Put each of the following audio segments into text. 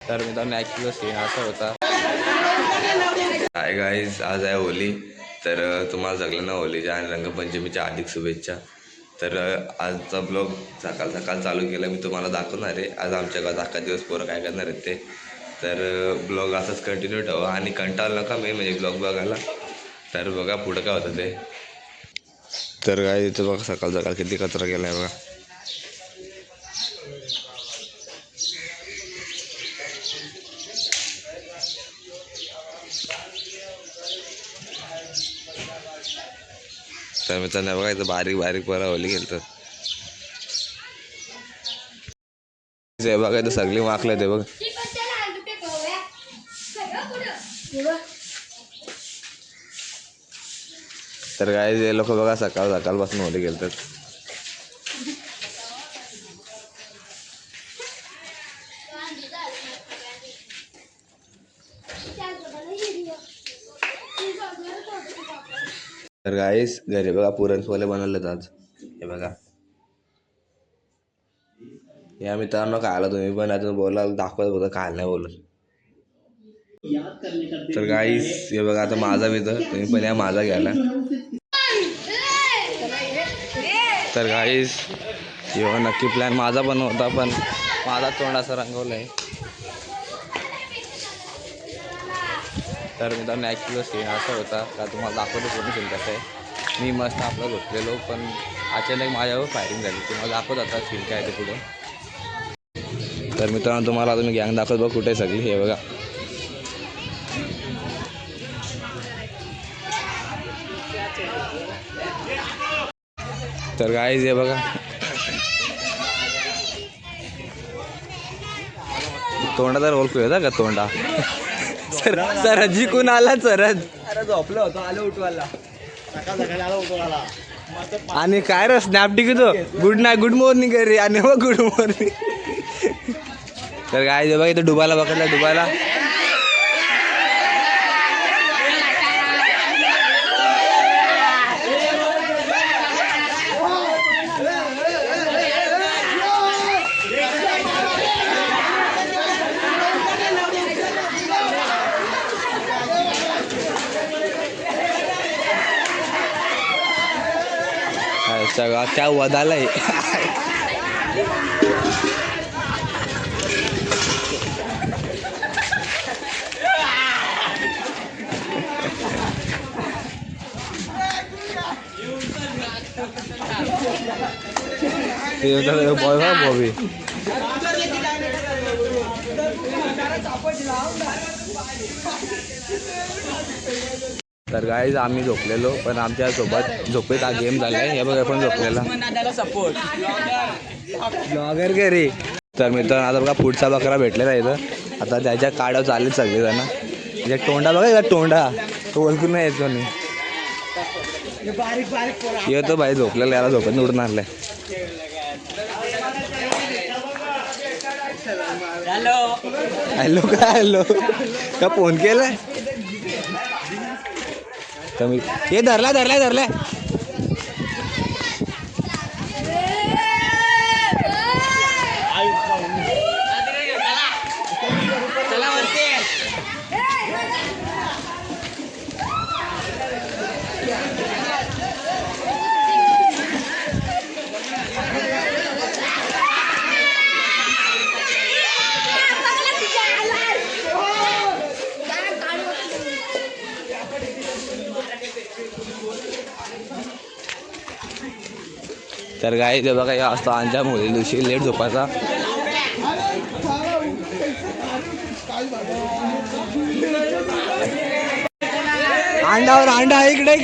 तर मित्रांनो actually scene असा होता. हाय गाईज, आज आहे होली. तर तुम्हाला सगळ्यांना होलीच्या आणि रंगपंचमीच्या हार्दिक शुभेच्छा. तर आजचा ब्लॉग सकाळ सकाळ चालू केला. मी तुम्हाला दाखवणार आहे आज आमच्या गावात अख्खा दिवस पोरं काय करणार आहेत ते. तर ब्लॉग असंच कंटिन्यू ठेवा आणि कंटाळा नका मी म्हणजे ब्लॉग बघायला. तर बघा पुढं काय होतं ते. तर काय इथं बघा सकाळ सकाळ किती कचरा केला आहे बघा. तर मित्रांनो बघा इथं बारीक बारीक पोरं होली खेळतात. ते बघा इथं सगळी वाकले ते बघ. तर काय जे लोक बघा सकाळ सकाळपासून होली खेळतात. तर गाईस घरी बघा पुरणपोळ्या बनवलेत आज. हे बघा या मित्रांनो खायला तुम्ही पण आता बोलायला दाखवत होतं खायला नाही बोलत. तर गाईस हे बघा आता माझा मित्र तुम्ही पण या माझा घ्यायला. तर गाईस हे नक्की प्लॅन माझा पण होता पण माझा तोंड असं रंगवलं आहे. तर मित्रांनो ॲक्च्युअली सीन असा होता का तुम्हाला दाखवतो पूर्ण सीन कसं आहे. मी मस्त आपलं झोपलेलो पण अचानक माझ्यावर फायरिंग झाली. तुम्हाला दाखवत आता सीन काय ते पुढे. तर मित्रांनो तुम्हाला अजून गँग दाखवत बघ कुठे सगळी हे बघा. तर गाईज हे बघा तोंडा तर ओळखू येता का तोंडा. सरज जिकून आला सरज. अरे झोपलो होतो आलो उठवायला सकाळ सकाळी आलो उठवायला. आणि काय रे स्नॅप टिकतो गुड नाईट गुड मॉर्निंग रे आणि मग गुड मॉर्निंग. तर गाईज हे बघा इथं डुबायला पकडला डुबायला. सगळा त्या वदालाय. बॉय हा बॉबी. तर गाईज आम्ही झोपलेलो पण आमच्या सोबत झोपेत हा गेम झालाय. हे बघा पण झोपलेला सपोर्ट ब्लॉगर घरी. तर मित्रांनो आता बघा पुढचा बकरा भेटलेला आहे इथं. आता त्याच्या काढावर चालले सगळेजण. म्हणजे तोंडा बघा याचा तोंडा तो ओळखून नाही यायचो नाही. येतो भाई झोपलेला याला झोपेत उडून आणलाय. हॅलो काय हॅलो का फोन केलाय कमी हे धरलाय. तर काय ते बघा या असतो आमच्या मुली दिवशी लेट झोपायचा. अंडा इकडे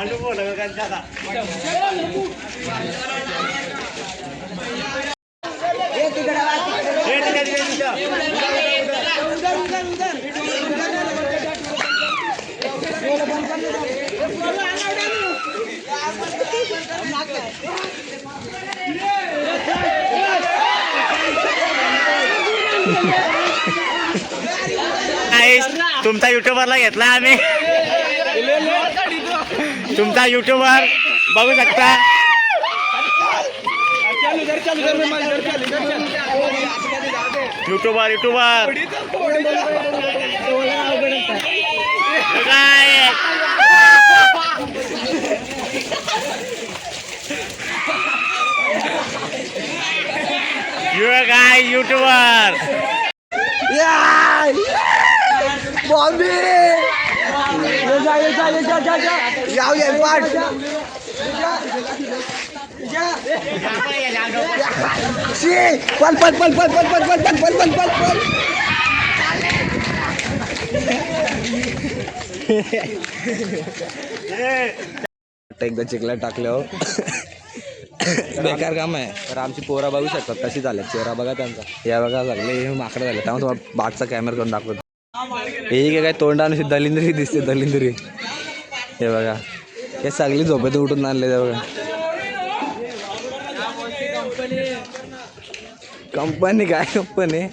Ano po, nagaganda ka. तुमचा युट्यूबरला घेतला आम्ही. तुमचा युट्यूबर बघू शकता. युट्यूबर काय काय युट्यूबर बॉम्बे जाऊ दे पाठ पल पल पल पल पल पल पल पल पल पल पल एकदा चिखला टाकल्यावर बेकार काम आहे. तर आमची पोरा बघू शकतात कशी झाल्या. चेहरा बघा त्यांचा. या बघा लागले हे माकडं झाले. त्यामुळे तुम्हाला बागचा कॅमेरा करून दाखवतो. हे काय तोंडानुशी दलिंद्री दिसते. दलिंद्री हे बघा. हे सगळी झोपेतून उठून आणले ते बघा. कंपनी काय कंपनी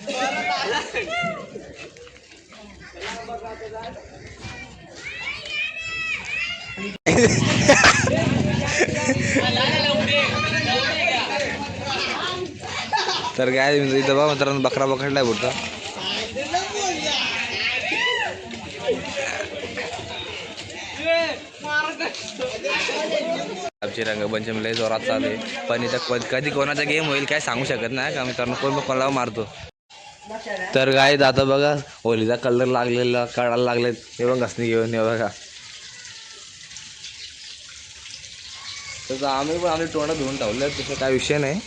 तर काय इथं बघा मित्रांनो बकरा पकडलाय बोलता. आमची रंगपंचमी लय जोरात चालू आहे. पण इथं कधी कोणाचा गेम होईल काय सांगू शकत नाही का मित्रांनो. कोण कोणाला मारतो. तर काय आता बघा होलीचा कलर लागलेला काढायला लागले. हे बघ घसणी घेऊन हे बघा. तर आम्ही पण आम्ही तोंड धुवून ठेवलं. तसं काय विषय नाही.